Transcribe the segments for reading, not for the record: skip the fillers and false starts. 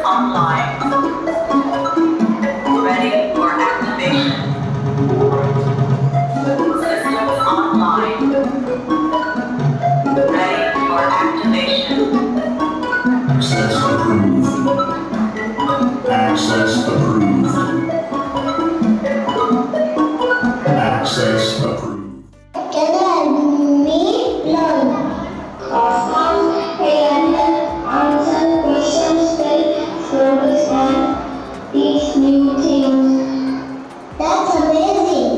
online. Ready for activation. Systems online. Ready for activation. Access approved. Access approved. Access approved. Academy learn. Awesome and answer questions to understand these new things. That's amazing.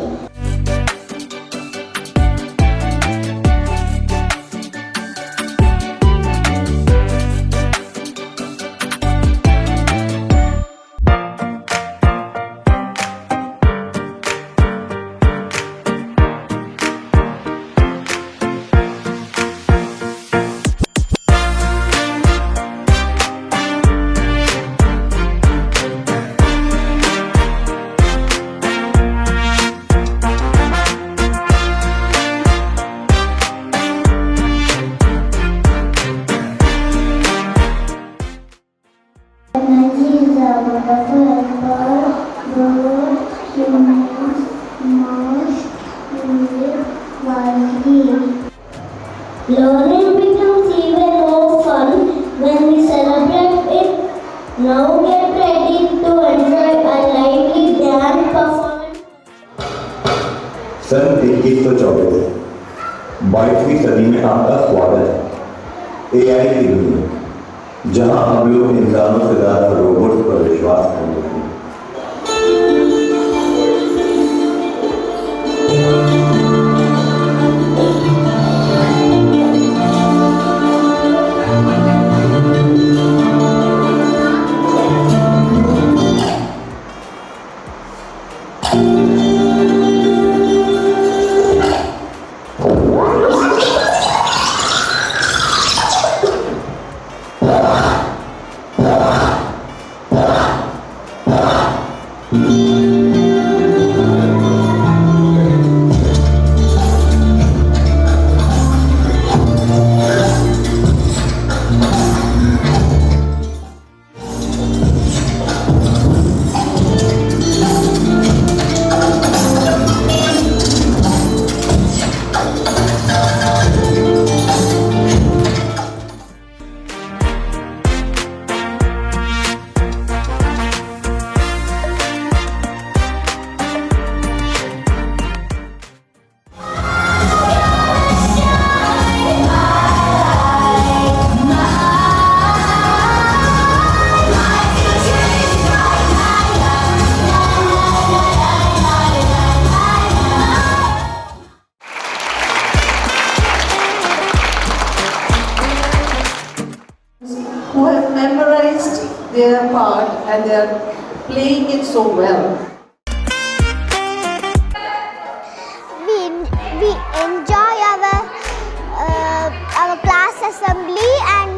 Technology is a wonderful helper though humans must use it wisely. Learning becomes even more fun when we celebrate it. Now get ready to enjoy a lively dance performance. सन 2124 22वीं सदी में आपका स्वागत है। AI की दुनिया जहां हम लोग इंसानों से ज्यादा रोबोट्स पर विश्वास करते हैं। Who have memorized their part and they are playing it so well. We enjoy our class assembly and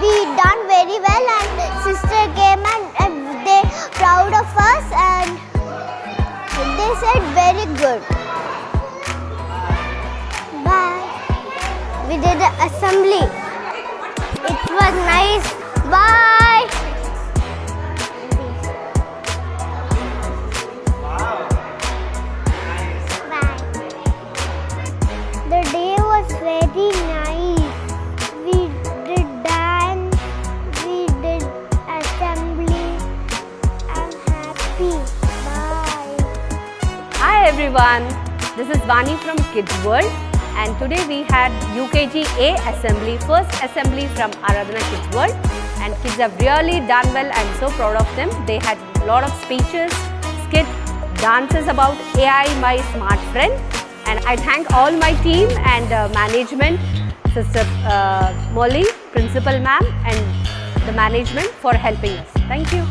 we done very well and sister came and they proud of us and they said very good. Bye. We did the assembly. It was nice. Bye. Bye. The day was very nice. We did dance. We did assembly. I'm happy. Bye. Hi everyone, this is Vani from Kids World and today we had UKG A Assembly, first assembly from Aradhana Kids World, and kids have really done well. I'm so proud of them. They had a lot of speeches, skits, dances about AI, my smart friend, and I thank all my team and management, Sister Molly, Principal Ma'am and the management for helping us. Thank you.